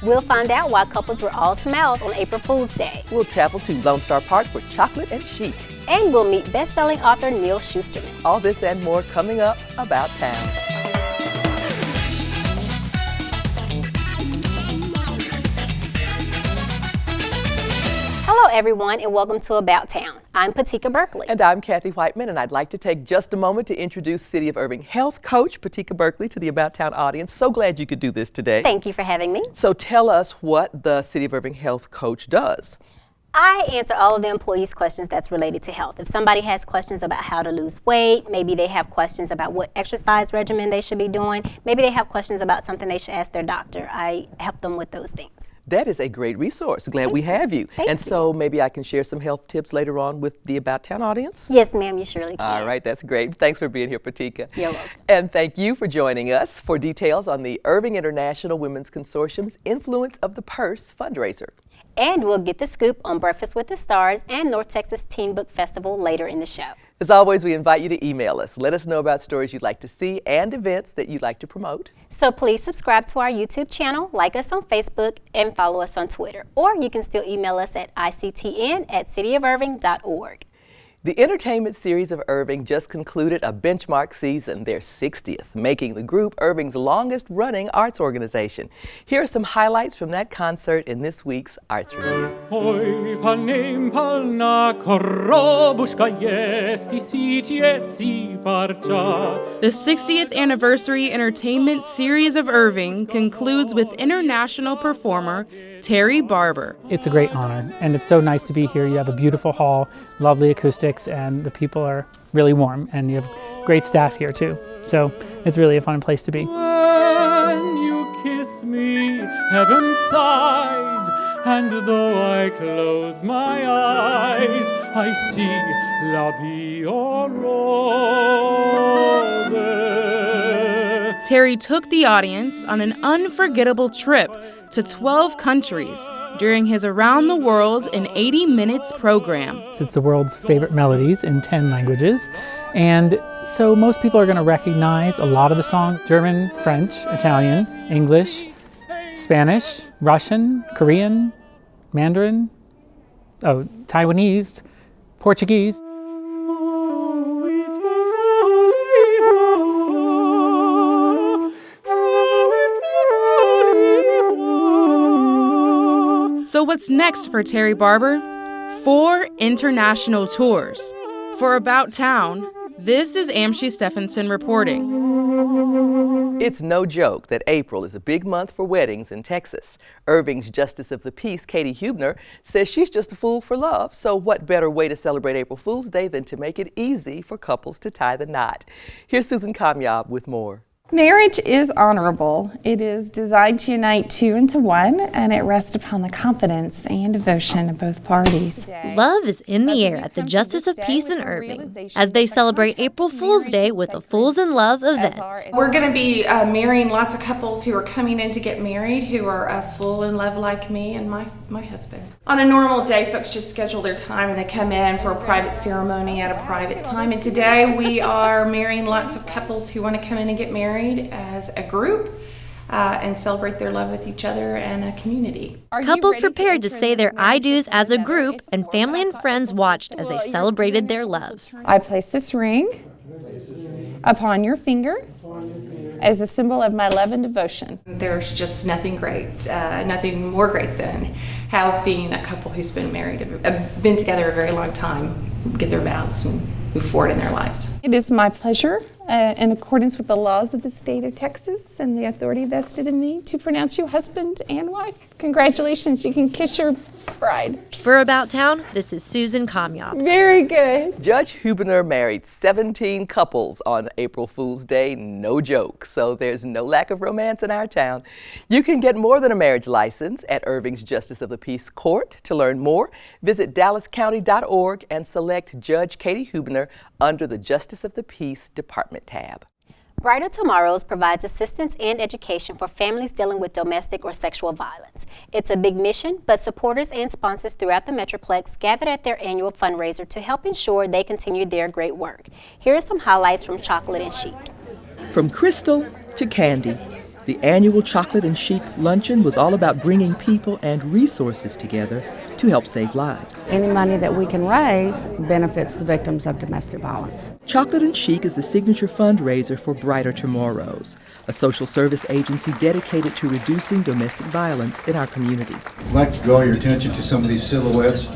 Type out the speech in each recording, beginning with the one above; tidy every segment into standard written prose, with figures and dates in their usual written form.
We'll find out why couples were all smiles on April Fool's Day. We'll travel to Lone Star Park for chocolate and chic. And we'll meet best-selling author Neil Shusterman. All this and more coming up About Town. Hello everyone and welcome to About Town. I'm Patika Berkeley. And I'm Kathy Whiteman, and I'd like to take just a moment to introduce City of Irving health coach Patika Berkeley to the About Town audience. So glad you could do this today. Thank you for having me. So tell us what the City of Irving health coach does. I answer all of the employees' questions that's related to health. If somebody has questions about how to lose weight, maybe they have questions about what exercise regimen they should be doing, maybe they have questions about something they should ask their doctor, I help them with those things. That is a great resource. Glad we have you. Thank you. So maybe I can share some health tips later on with the About Town audience? Yes, ma'am, you surely can. All right, that's great. Thanks for being here, Patika. You're welcome. And thank you for joining us for details on the Irving International Women's Consortium's Influence of the Purse fundraiser. And we'll get the scoop on Breakfast with the Stars and North Texas Teen Book Festival later in the show. As always, we invite you to email us. Let us know about stories you'd like to see and events that you'd like to promote. So please subscribe to our YouTube channel, like us on Facebook, and follow us on Twitter. Or you can still email us at ictn@cityofirving.org. The entertainment series of Irving just concluded a benchmark season, their 60th, making the group Irving's longest running arts organization. Here are some highlights from that concert in this week's Arts Review. The 60th Anniversary Entertainment Series of Irving concludes with international performer Terry Barber. It's a great honor, and it's so nice to be here. You have a beautiful hall, lovely acoustics, and the people are really warm, and you have great staff here too. So it's really a fun place to be. When you kiss me, heaven sighs, and though I close my eyes, I see la vie aux roses. Terry took the audience on an unforgettable trip to 12 countries during his Around the World in 80 Minutes program. It's the world's favorite melodies in 10 languages, and so most people are going to recognize a lot of the songs: German, French, Italian, English, Spanish, Russian, Korean, Mandarin, Taiwanese, Portuguese. So what's next for Terry Barber? 4 international tours. For About Town, this is Amshi Stephenson reporting. It's no joke that April is a big month for weddings in Texas. Irving's Justice of the Peace, Katie Huebner, says she's just a fool for love. So what better way to celebrate April Fool's Day than to make it easy for couples to tie the knot? Here's Susan Kamyab with more. Marriage is honorable. It is designed to unite two into one, and it rests upon the confidence and devotion of both parties. Love is in the air at the Justice of Peace in Irving as they celebrate April Fool's Day with a Fools in Love event. We're going to be marrying lots of couples who are coming in to get married who are full in love like me and my husband. On a normal day, folks just schedule their time and they come in for a private ceremony at a private time. And today we are marrying lots of couples who want to come in and get married as a group and celebrate their love with each other and a community. Couples prepared to say their I do's as a group, and family and friends watched as they celebrated their love. I place this ring upon your finger as a symbol of my love and devotion. There's just nothing more great than how being a couple who's been married, been together a very long time, get their vows and move forward in their lives. It is my pleasure, in accordance with the laws of the state of Texas and the authority vested in me, to pronounce you husband and wife. Congratulations, you can kiss your bride. For About Town, this is Susan Kamyab. Very good. Judge Huebner married 17 couples on April Fool's Day, no joke. So there's no lack of romance in our town. You can get more than a marriage license at Irving's Justice of the Peace Court. To learn more, visit dallascounty.org and select Judge Katie Huebner under the Justice of the Peace Department tab. Brighter Tomorrows provides assistance and education for families dealing with domestic or sexual violence. It's a big mission, but supporters and sponsors throughout the Metroplex gathered at their annual fundraiser to help ensure they continue their great work. Here are some highlights from Chocolate and Chic. From crystal to candy, The annual Chocolate and Chic Luncheon was all about bringing people and resources together to help save lives. Any money that we can raise benefits the victims of domestic violence. Chocolate and Chic is the signature fundraiser for Brighter Tomorrows, a social service agency dedicated to reducing domestic violence in our communities. I'd like to draw your attention to some of these silhouettes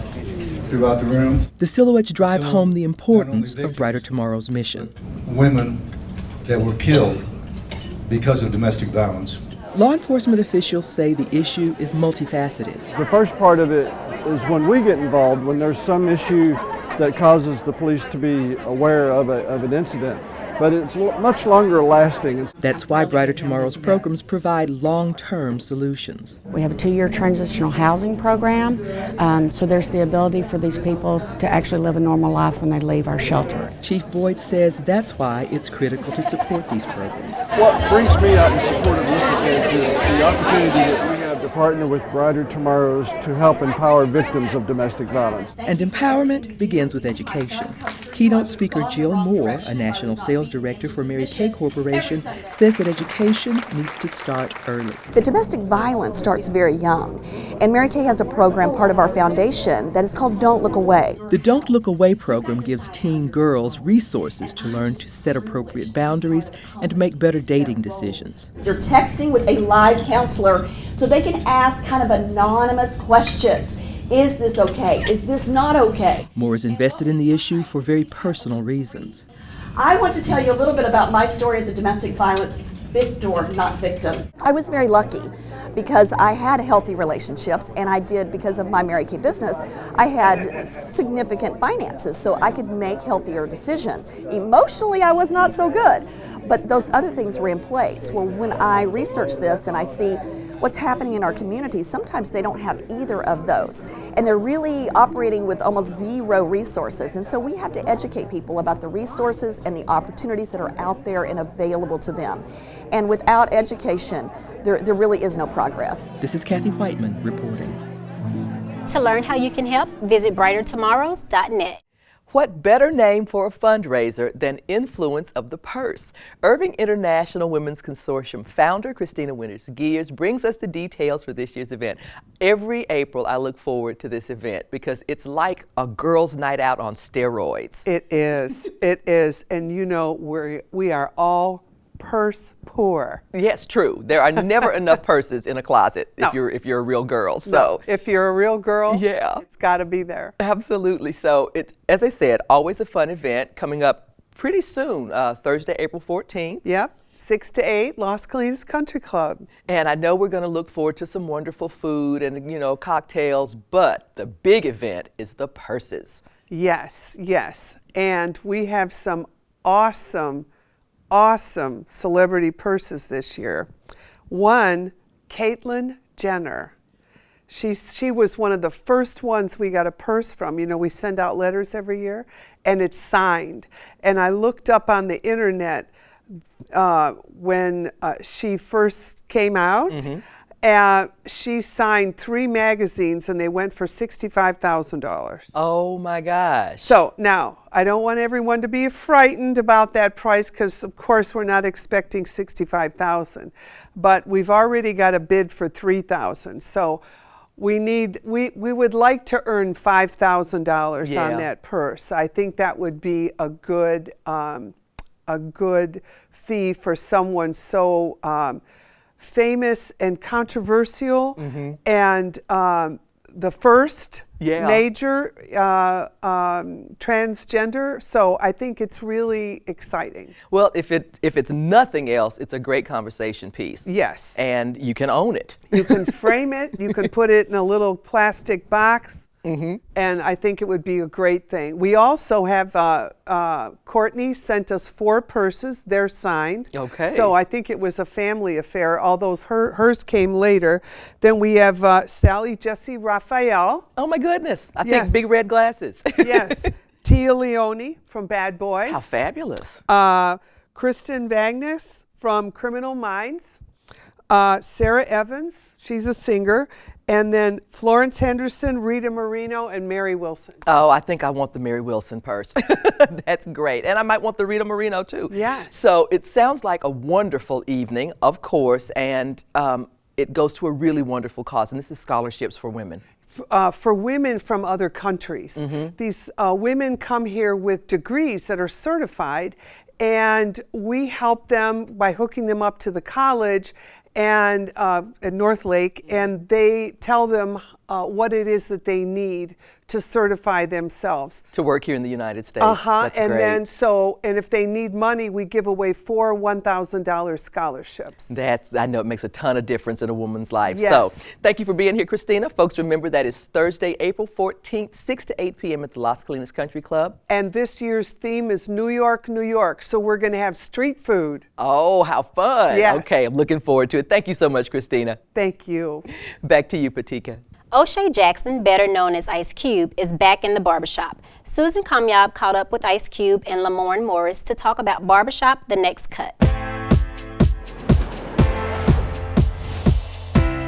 throughout the room. The silhouettes drive home the importance of Brighter Tomorrow's mission. Women that were killed because of domestic violence. Law enforcement officials say the issue is multifaceted. The first part of it is when we get involved, when there's some issue that causes the police to be aware of an incident. But it's much longer lasting. That's why Brighter Tomorrow's programs provide long-term solutions. We have a 2-year transitional housing program, so there's the ability for these people to actually live a normal life when they leave our shelter. Chief Boyd says that's why it's critical to support these programs. What brings me out in support of this event is the opportunity that we have to partner with Brighter Tomorrows to help empower victims of domestic violence. And empowerment begins with education. Keynote speaker Jill Moore, a national sales director for Mary Kay Corporation, says that education needs to start early. The domestic violence starts very young, and Mary Kay has a program, part of our foundation, that is called Don't Look Away. The Don't Look Away program gives teen girls resources to learn to set appropriate boundaries and make better dating decisions. They're texting with a live counselor so they can ask kind of anonymous questions. Is this okay? Is this not okay? Moore is invested in the issue for very personal reasons. I want to tell you a little bit about my story as a domestic violence victor, not victim. I was very lucky because I had healthy relationships, and I did, because of my Mary Kay business, I had significant finances, so I could make healthier decisions. Emotionally, I was not so good, but those other things were in place. Well, when I research this and I see what's happening in our communities, sometimes they don't have either of those. And they're really operating with almost zero resources. And so we have to educate people about the resources and the opportunities that are out there and available to them. And without education, there really is no progress. This is Kathy Whiteman reporting. To learn how you can help, visit brightertomorrows.net. What better name for a fundraiser than Influence of the Purse? Irving International Women's Consortium founder Christina Winters-Gears brings us the details for this year's event. Every April I look forward to this event because it's like a girls' night out on steroids. It is, and you know, we are all purse poor. Yes, true. There are never enough purses in a closet if you're a real girl. So no, if you're a real girl, yeah, it's got to be there. Absolutely. So it's, as I said, always a fun event coming up pretty soon, Thursday, April 14th. Yep. 6 to 8, Las Colinas Country Club. And I know we're going to look forward to some wonderful food and, you know, cocktails, but the big event is the purses. Yes, yes. And we have some awesome celebrity purses this year. One, Caitlyn Jenner. She was one of the first ones we got a purse from. You know, we send out letters every year, and it's signed. And I looked up on the internet when she first came out. Mm-hmm. She signed 3 magazines, and they went for $65,000. Oh my gosh. So now, I don't want everyone to be frightened about that price, because of course we're not expecting $65,000, but we've already got a bid for $3,000. So we would like to earn $5,000 on that purse. I think that would be a good fee for someone so famous and controversial, mm-hmm. and the first major transgender. So I think it's really exciting. Well, if it's nothing else, it's a great conversation piece. Yes. And you can own it. You can frame it. You can put it in a little plastic box. Mm-hmm. And I think it would be a great thing. We also have, Courtney sent us 4 purses. They're signed. Okay. So I think it was a family affair, although hers came later. Then we have Sally Jesse Raphael. Oh my goodness. I think big red glasses. Yes. Tia Leone from Bad Boys. How fabulous. Kristen Vagnis from Criminal Minds. Sarah Evans, she's a singer, and then Florence Henderson, Rita Moreno, and Mary Wilson. Oh, I think I want the Mary Wilson purse. That's great. And I might want the Rita Moreno too. Yeah. So it sounds like a wonderful evening, of course, and it goes to a really wonderful cause, and this is scholarships for women. For women from other countries. Mm-hmm. These women come here with degrees that are certified, and we help them by hooking them up to the college and at North Lake, and they tell them what it is that they need to certify themselves. To work here in the United States. That's and great. then and if they need money, we give away 4 $1,000 scholarships. I know it makes a ton of difference in a woman's life. Yes. So thank you for being here, Christina. Folks, remember that is Thursday, April 14th, 6 to 8 p.m. at the Las Colinas Country Club. And this year's theme is New York, New York. So we're going to have street food. Oh, how fun. Yes. Okay, I'm looking forward to it. Thank you so much, Christina. Thank you. Back to you, Patika. O'Shea Jackson, better known as Ice Cube, is back in the barbershop. Susan Kamyab caught up with Ice Cube and Lamorne Morris to talk about Barbershop The Next Cut.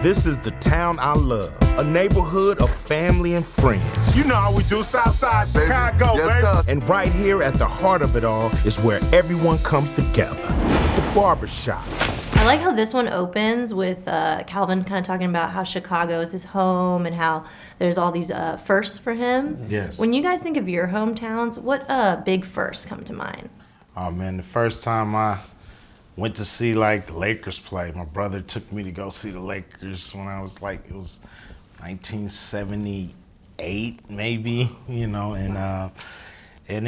This is the town I love, a neighborhood of family and friends. You know how we do, Southside Chicago, baby. Sir. And right here at the heart of it all is where everyone comes together, the barbershop. I like how this one opens with Calvin kind of talking about how Chicago is his home and how there's all these firsts for him. Yes. When you guys think of your hometowns, what big firsts come to mind? Oh man, the first time I went to see like the Lakers play, my brother took me to go see the Lakers when I was like, it was 1978 maybe, you know, and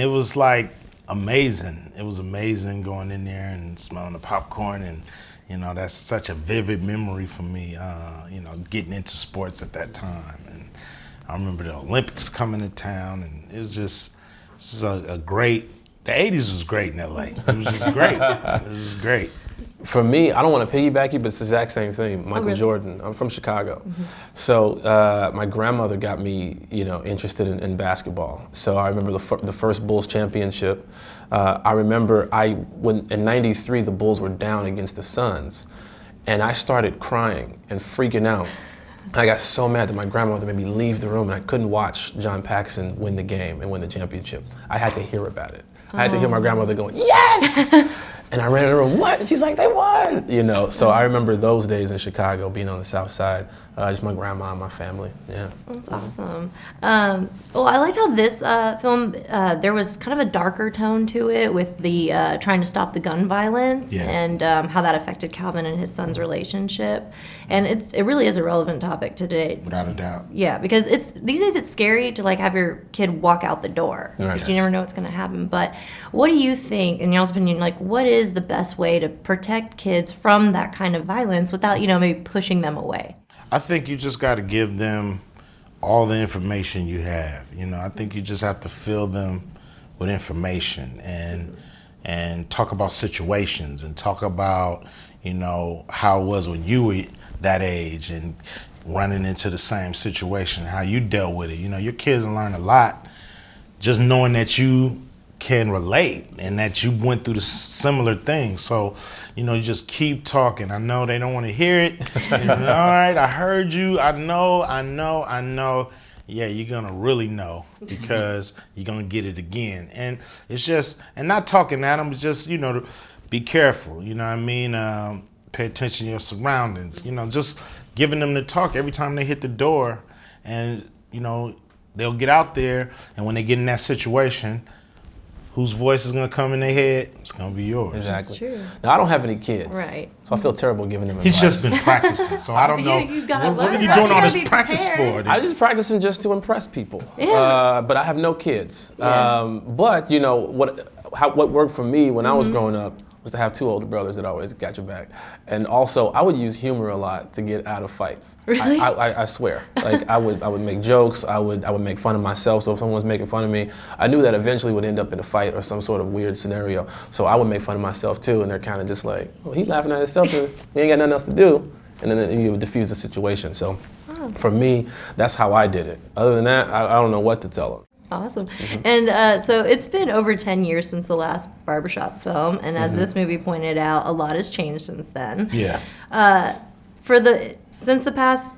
it was like amazing. It was amazing going in there and smelling the popcorn, and you know, that's such a vivid memory for me, you know, getting into sports at that time. And I remember the Olympics coming to town, and it was just a great, the 80s was great in LA. It was just great. It was just great. For me, I don't want to piggyback you, but it's the exact same thing. Michael really? Jordan. I'm from Chicago. So my grandmother got me, you know, interested in basketball. So I remember the first Bulls championship. I remember when in '93 the Bulls were down against the Suns, and I started crying and freaking out. I got so mad that my grandmother made me leave the room, and I couldn't watch John Paxson win the game and win the championship. I had to hear about it. I had to hear my grandmother going, "Yes!" And I ran in the room, "What?" And she's like, "They won!" You know, so I remember those days in Chicago, being on the South Side, just my grandma and my family, yeah. That's awesome. Well, I liked how this film, there was kind of a darker tone to it with the trying to stop the gun violence. Yes. And how that affected Calvin and his son's relationship. And it really is a relevant topic today. Without a doubt. Yeah, because these days it's scary to like have your kid walk out the door. Right. Because you never know what's going to happen. But what do you think, in y'all's opinion, like what is the best way to protect kids from that kind of violence without, you know, maybe pushing them away? I think you just got to give them all the information you have. You know, I think you just have to fill them with information and talk about situations and talk about, you know, how it was when you were that age and running into the same situation, how you dealt with it. You know, your kids learn a lot just knowing that you can relate and that you went through the similar things. So, you know, you just keep talking. I know they don't want to hear it. You know, all right, I heard you. I know. Yeah, you're going to really know because you're going to get it again. And it's just, and not talking at them, it's just, you know, be careful. You know what I mean? Pay attention to your surroundings. You know, just giving them the talk every time they hit the door. And, you know, they'll get out there, and when they get in that situation, whose voice is going to come in their head? It's going to be yours. Exactly. That's true. Now, I don't have any kids. Right. So I feel terrible giving them advice. He's just been practicing, so I don't know. You gotta what are learn, you right? doing You all gotta this be practice prepared. for? I'm just practicing just to impress people. Yeah. But I have no kids. Yeah. But, you know, what worked for me when I was growing up was to have two older brothers that always got your back. And also, I would use humor a lot to get out of fights. Really? I swear. Like, I would make jokes, I would make fun of myself, so if someone was making fun of me, I knew that eventually would end up in a fight or some sort of weird scenario. So I would make fun of myself too, and they're kind of just like, oh, he's laughing at himself, and he ain't got nothing else to do. And then you would diffuse the situation. So for me, that's how I did it. Other than that, I don't know what to tell them. Awesome. And so it's been over 10 years since the last barbershop film, and as this movie pointed out, a lot has changed since then. Yeah. Since the past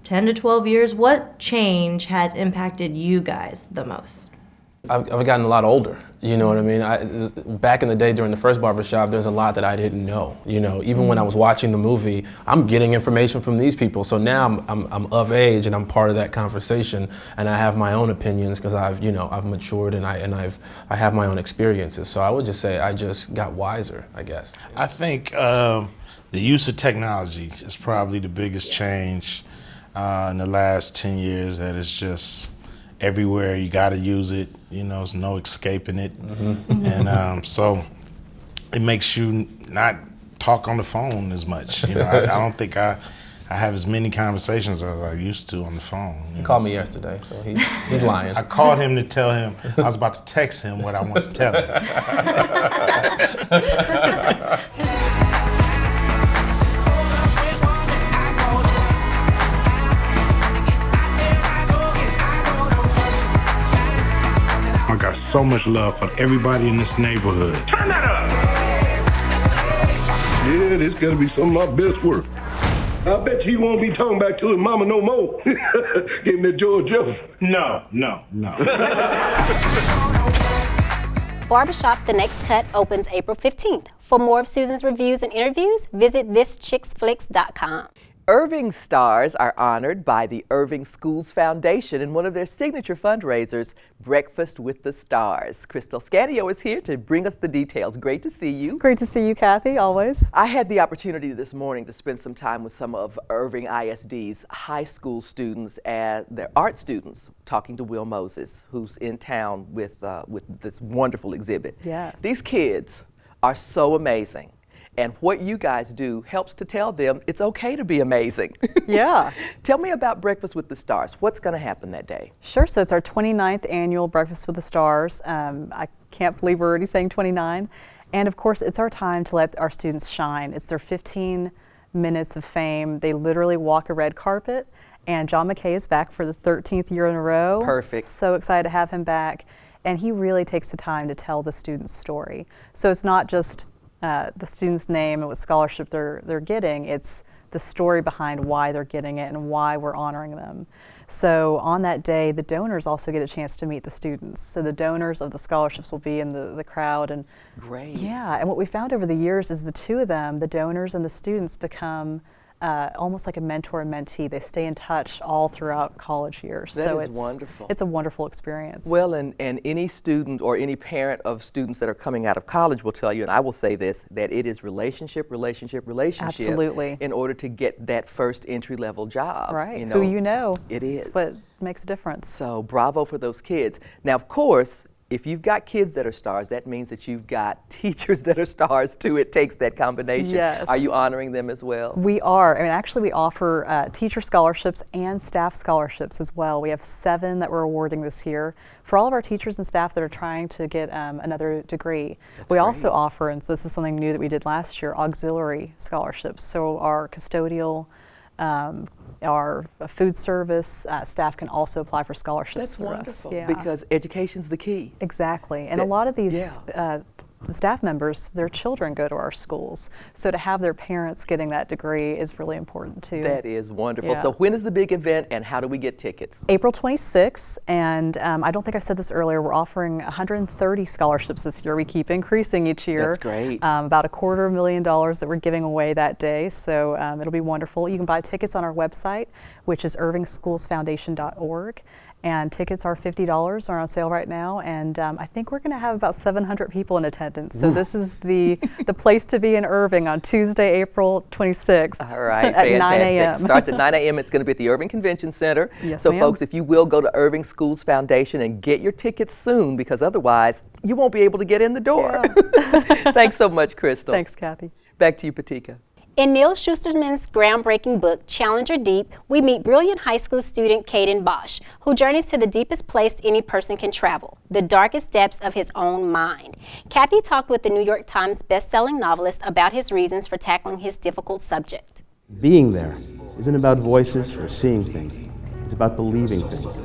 10 to 12 years, what change has impacted you guys the most? I've gotten a lot older, you know what I mean? Back in the day during the first barbershop, there's a lot that I didn't know. You know, even when I was watching the movie, I'm getting information from these people. So now I'm of age and I'm part of that conversation, and I have my own opinions because I've matured and I have my own experiences. So I would just say I just got wiser, I guess. I think the use of technology is probably the biggest change in the last 10 years. That it's just everywhere. You got to use it. You know, there's no escaping it. And so it makes you not talk on the phone as much. You know, I don't think I have as many conversations as I used to on the phone. He called me yesterday, so he's lying. I called him to tell him, I was about to text him what I wanted to tell him. I got so much love for everybody in this neighborhood. Turn that up! Yeah, this gotta be some of my best work. I bet you won't be talking back to his mama no more. Give him that George Jefferson. No. Barbershop The Next Cut opens April 15th. For more of Susan's reviews and interviews, visit thischicksflix.com. Irving stars are honored by the Irving Schools Foundation in one of their signature fundraisers, Breakfast with the Stars. Crystal Scanio is here to bring us the details. Great to see you. Great to see you, Kathy, always. I had the opportunity this morning to spend some time with some of Irving ISD's high school students and their art students, talking to Will Moses, who's in town with this wonderful exhibit. Yes. These kids are so amazing. And what you guys do helps to tell them it's okay to be amazing. Yeah. Tell me about Breakfast with the Stars. What's going to happen that day? Sure. So it's our 29th annual Breakfast with the Stars. I can't believe we're already saying 29. And of course, it's our time to let our students shine. It's their 15 minutes of fame. They literally walk a red carpet. And John McKay is back for the 13th year in a row. Perfect. So excited to have him back. And he really takes the time to tell the students' story. So it's not just the student's name and what scholarship they're getting, it's the story behind why they're getting it and why we're honoring them. So on that day, the donors also get a chance to meet the students. So the donors of the scholarships will be in the crowd. And great. Yeah, and what we found over the years is the two of them, the donors and the students, become almost like a mentor and mentee. They stay in touch all throughout college years. That so is wonderful. It's a wonderful experience. Well, and any student or any parent of students that are coming out of college will tell you, and I will say this, that it is relationship. Absolutely. In order to get that first entry-level job. Right. You know, who you know. It is. It's what makes a difference. So bravo for those kids. Now, of course, if you've got kids that are stars, that means that you've got teachers that are stars too. It takes that combination. Yes. Are you honoring them as well? We are, and actually we offer teacher scholarships and staff scholarships as well. We have 7 that we're awarding this year for all of our teachers and staff that are trying to get another degree. We also offer, and this is something new that we did last year, auxiliary scholarships. So our custodial, our food service staff can also apply for scholarships. That's through wonderful, us. Yeah. because education's the key. Exactly, and a lot of these staff members, their children go to our schools. So to have their parents getting that degree is really important too. That is wonderful. Yeah. So when is the big event and how do we get tickets? April 26th, and I don't think I said this earlier, we're offering 130 scholarships this year. We keep increasing each year. That's great. About $250,000 that we're giving away that day, so it'll be wonderful. You can buy tickets on our website, which is irvingschoolsfoundation.org. And tickets are $50, are on sale right now, and I think we're going to have about 700 people in attendance. So this is the place to be in Irving on Tuesday, April 26th. All right, at fantastic. 9 a.m. Starts at 9 a.m. It's going to be at the Irving Convention Center. Yes, so ma'am. folks, if you will, go to Irving Schools Foundation and get your tickets soon, because otherwise you won't be able to get in the door. Yeah. Thanks so much, Crystal. Thanks, Kathy. Back to you, Patika. In Neil Schusterman's groundbreaking book, Challenger Deep, we meet brilliant high school student Caden Bosch, who journeys to the deepest place any person can travel, the darkest depths of his own mind. Kathy talked with the New York Times best-selling novelist about his reasons for tackling his difficult subject. Being there isn't about voices or seeing things. It's about believing things.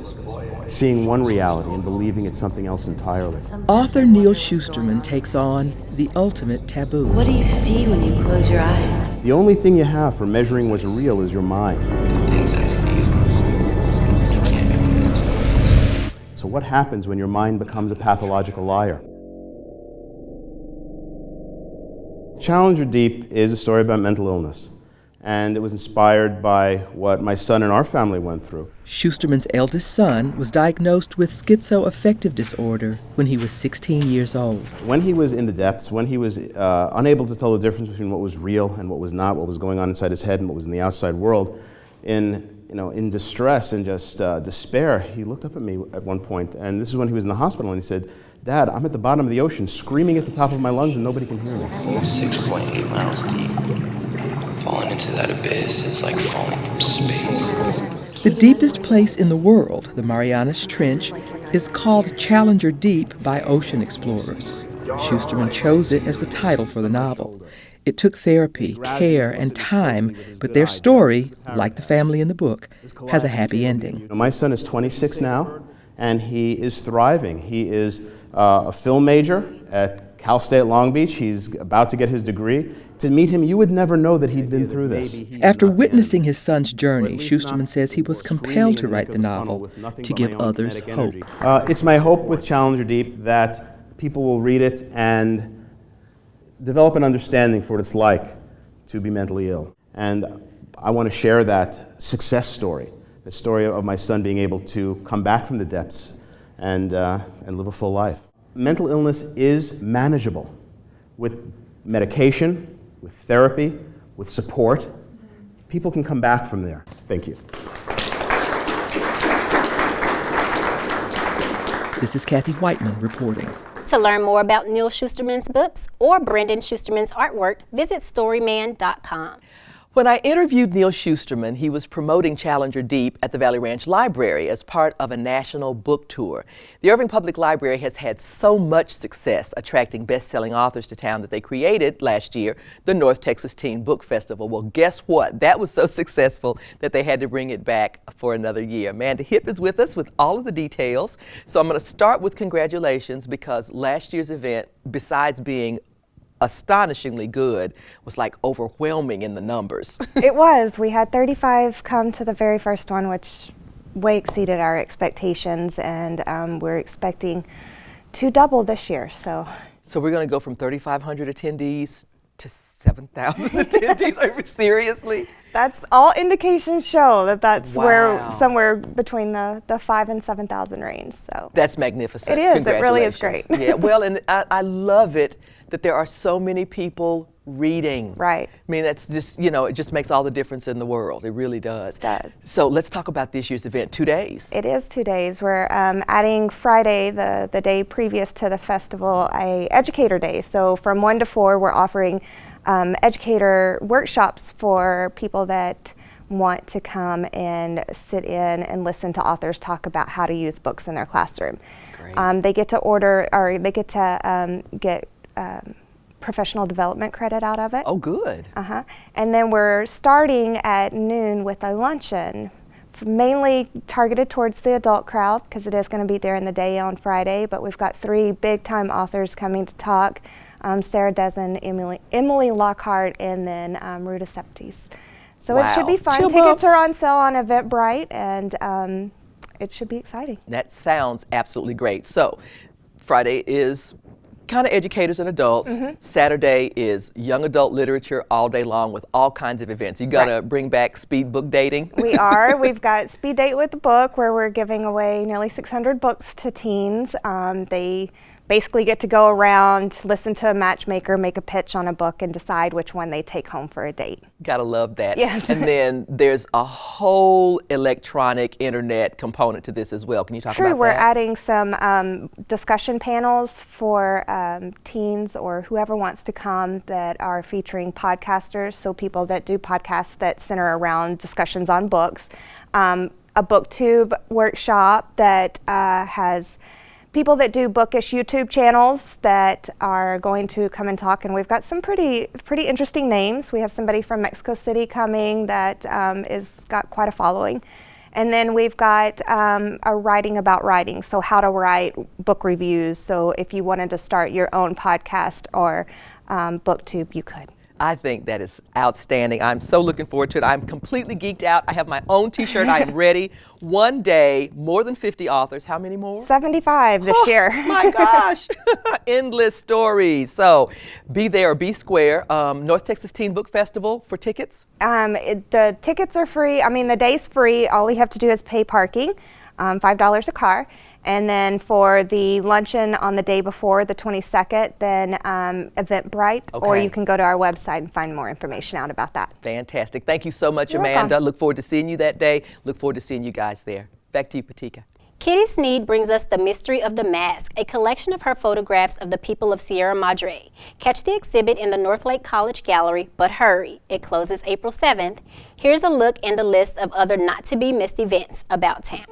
seeing one reality and believing it's something else entirely. Author Neil Shusterman takes on the ultimate taboo. What do you see when you close your eyes? The only thing you have for measuring what's real is your mind. Things I feel. So what happens when your mind becomes a pathological liar? Challenger Deep is a story about mental illness, and it was inspired by what my son and our family went through. Shusterman's eldest son was diagnosed with schizoaffective disorder when he was 16 years old. When he was in the depths, when he was unable to tell the difference between what was real and what was not, what was going on inside his head and what was in the outside world, in distress and just despair, he looked up at me at one point, and this is when he was in the hospital, and he said, "Dad, I'm at the bottom of the ocean, screaming at the top of my lungs, and nobody can hear me." You're 6.8 miles deep. Falling into that abyss is like falling from space. The deepest place in the world, the Marianas Trench, is called Challenger Deep by ocean explorers. Shusterman chose it as the title for the novel. It took therapy, care, and time, but their story, like the family in the book, has a happy ending. My son is 26 now, and he is thriving. He is a film major at Cal State Long Beach. He's about to get his degree. To meet him, you would never know that he'd been through this. After witnessing his son's journey, Shusterman says he was compelled to write the novel to give others hope. It's my hope with Challenger Deep that people will read it and develop an understanding for what it's like to be mentally ill. And I want to share that success story, the story of my son being able to come back from the depths and live a full life. Mental illness is manageable with medication, with therapy, with support. People can come back from there. Thank you. This is Kathy Whiteman reporting. To learn more about Neil Shusterman's books or Brendan Shusterman's artwork, visit storyman.com. When I interviewed Neil Shusterman, he was promoting Challenger Deep at the Valley Ranch Library as part of a national book tour. The Irving Public Library has had so much success attracting best-selling authors to town that they created last year the North Texas Teen Book Festival. Well, guess what? That was so successful that they had to bring it back for another year. Amanda Hipp is with us with all of the details. So I'm going to start with congratulations, because last year's event, besides being astonishingly good, was like overwhelming in the numbers. It was. We had 35 come to the very first one, which way exceeded our expectations, and we're expecting to double this year. So we're going to go from 3,500 attendees to 7,000 attendees. Seriously? That's all indications show that that's Wow. where somewhere between the 5,000 and 7,000 range. So that's magnificent. It is. It really is great. Yeah. Well, and I love it that there are so many people reading. Right. I mean, that's just, it just makes all the difference in the world. It really does. It does. So let's talk about this year's event. 2 days. It is 2 days. We're adding Friday, the day previous to the festival, a educator day. So from 1 to 4, we're offering educator workshops for people that want to come and sit in and listen to authors talk about how to use books in their classroom. That's great. They get to order, or they get to get professional development credit out of it. Oh, good. And then we're starting at noon with a luncheon, mainly targeted towards the adult crowd, because it is going to be during the day on Friday, but we've got 3 big-time authors coming to talk, Sarah Dezen, Emily Lockhart, and then Ruta Septis. So Wow. It should be fun. Chill Tickets bumps. are on sale on Eventbrite, and it should be exciting. That sounds absolutely great. So Friday is kind of educators and adults. Saturday is young adult literature all day long with all kinds of events. You got to bring back speed book dating. We are. We've got Speed Date with the Book, where we're giving away nearly 600 books to teens. They basically get to go around, listen to a matchmaker, make a pitch on a book, and decide which one they take home for a date. Gotta love that. Yes. And then there's a whole electronic internet component to this as well. Can you talk about We're that? adding some discussion panels for teens or whoever wants to come that are featuring podcasters, so people that do podcasts that center around discussions on books. A booktube workshop that has people that do bookish YouTube channels that are going to come and talk, and we've got some pretty interesting names. We have somebody from Mexico City coming that is got quite a following, And then we've got a writing about writing, so how to write book reviews. So if you wanted to start your own podcast or booktube, you could. I think that is outstanding. I'm so looking forward to it. I'm completely geeked out. I have my own t-shirt. I am ready. One day, more than 50 authors. How many more? 75 this year. My gosh. Endless stories. So be there or be square. North Texas Teen Book Festival for tickets? The tickets are free. I mean, the day's free. All you have to do is pay parking, $5 a car. And then for the luncheon on the day before, the 22nd, then Eventbrite, or you can go to our website and find more information out about that. Fantastic. Thank you so much, You're Amanda. welcome. Look forward to seeing you that day. Look forward to seeing you guys there. Back to you, Patika. Kitty Sneed brings us The Mystery of the Mask, a collection of her photographs of the people of Sierra Madre. Catch the exhibit in the North Lake College Gallery, but hurry, it closes April 7th. Here's a look and a list of other not-to-be-missed events about town.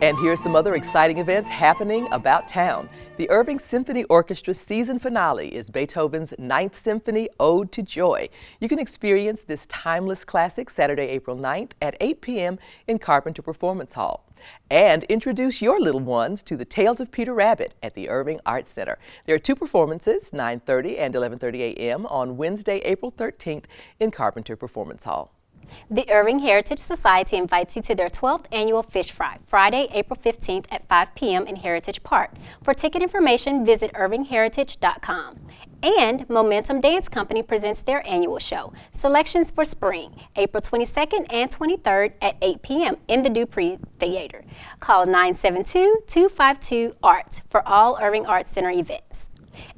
And here's some other exciting events happening about town. The Irving Symphony Orchestra season finale is Beethoven's Ninth Symphony, Ode to Joy. You can experience this timeless classic Saturday, April 9th at 8 p.m. in Carpenter Performance Hall. And introduce your little ones to the Tales of Peter Rabbit at the Irving Arts Center. There are two performances, 9:30 and 11:30 a.m. on Wednesday, April 13th in Carpenter Performance Hall. The Irving Heritage Society invites you to their 12th annual Fish Fry, Friday, April 15th at 5 p.m. in Heritage Park. For ticket information, visit irvingheritage.com. And Momentum Dance Company presents their annual show, Selections for Spring, April 22nd and 23rd at 8 p.m. in the Dupree Theater. Call 972-252-ARTS for all Irving Arts Center events.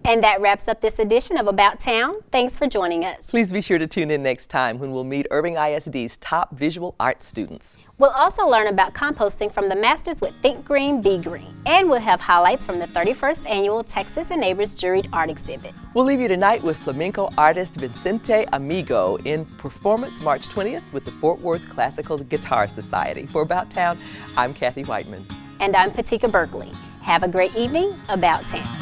And that wraps up this edition of About Town. Thanks for joining us. Please be sure to tune in next time when we'll meet Irving ISD's top visual arts students. We'll also learn about composting from the Masters with Think Green, Be Green. And we'll have highlights from the 31st Annual Texas and Neighbors Juried Art Exhibit. We'll leave you tonight with flamenco artist Vicente Amigo in performance March 20th with the Fort Worth Classical Guitar Society. For About Town, I'm Kathy Whiteman. And I'm Patika Berkeley. Have a great evening. About Town.